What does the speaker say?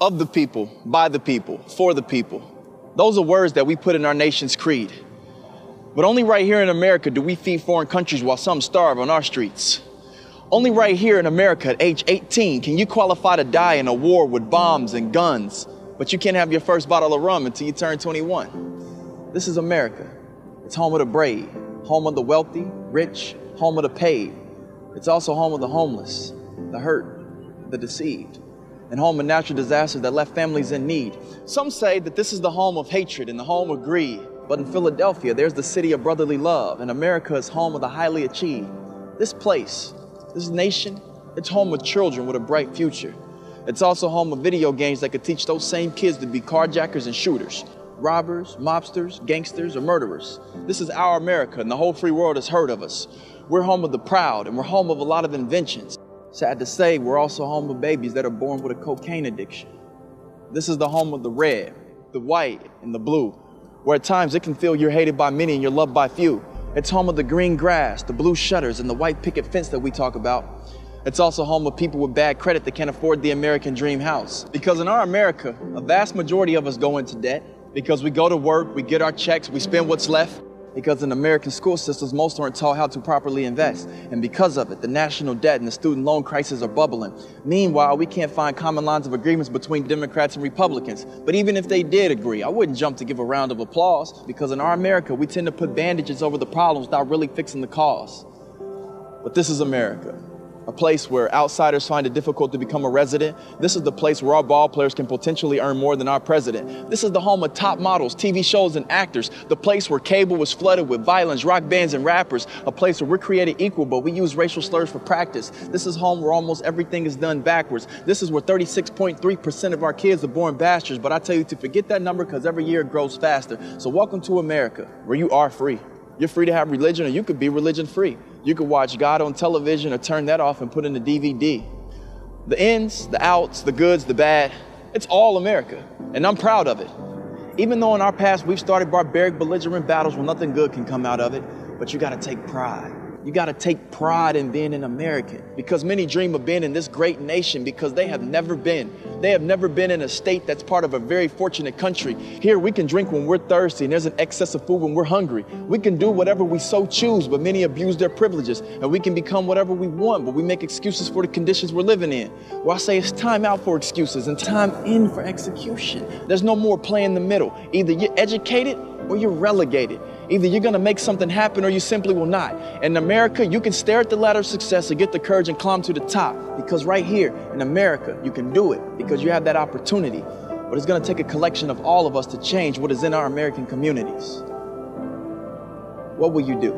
of the people, by the people, for the people. Those are words that we put in our nation's creed. But only right here in America do we feed foreign countries while some starve on our streets. Only right here in America at age 18 can you qualify to die in a war with bombs and guns, but you can't have your first bottle of rum until you turn 21. This is America. It's home of the brave, home of the wealthy, rich, home of the paid. It's also home of the homeless, the hurt, the deceived, and home of natural disasters that left families in need. Some say that this is the home of hatred and the home of greed. But in Philadelphia, there's the city of brotherly love, and America is home of the highly achieved. This place, this nation, it's home of children with a bright future. It's also home of video games that could teach those same kids to be carjackers and shooters, robbers, mobsters, gangsters, or murderers. This is our America, and the whole free world has heard of us. We're home of the proud, and we're home of a lot of inventions. Sad to say, we're also home of babies that are born with a cocaine addiction. This is the home of the red, the white, and the blue, where at times it can feel you're hated by many and you're loved by few. It's home of the green grass, the blue shutters, and the white picket fence that we talk about. It's also home of people with bad credit that can't afford the American dream house. Because in our America, a vast majority of us go into debt because we go to work, we get our checks, we spend what's left. Because in American school systems, most aren't taught how to properly invest. And because of it, the national debt and the student loan crisis are bubbling. Meanwhile, we can't find common lines of agreements between Democrats and Republicans. But even if they did agree, I wouldn't jump to give a round of applause, because in our America, we tend to put bandages over the problems without really fixing the cause. But this is America. A place where outsiders find it difficult to become a resident. This is the place where our ball players can potentially earn more than our president. This is the home of top models, TV shows, and actors. The place where cable was flooded with violence, rock bands, and rappers. A place where we're created equal, but we use racial slurs for practice. This is home where almost everything is done backwards. This is where 36.3% of our kids are born bastards. But I tell you to forget that number, because every year it grows faster. So welcome to America, where you are free. You're free to have religion, or you could be religion free. You could watch God on television or turn that off and put in a DVD. The ins, the outs, the goods, the bad, it's all America, and I'm proud of it. Even though in our past we've started barbaric, belligerent battles where nothing good can come out of it, but you gotta take pride. You gotta take pride in being an American, because many dream of being in this great nation because they have never been. They have never been in a state that's part of a very fortunate country. Here we can drink when we're thirsty and there's an excess of food when we're hungry. We can do whatever we so choose, but many abuse their privileges. And we can become whatever we want, but we make excuses for the conditions we're living in. Well, I say it's time out for excuses and time in for execution. There's no more play in the middle. Either you're educated or you're relegated. Either you're gonna make something happen or you simply will not. In America, you can stare at the ladder of success and get the courage and climb to the top. Because right here in America, you can do it because you have that opportunity. But it's gonna take a collection of all of us to change what is in our American communities. What will you do?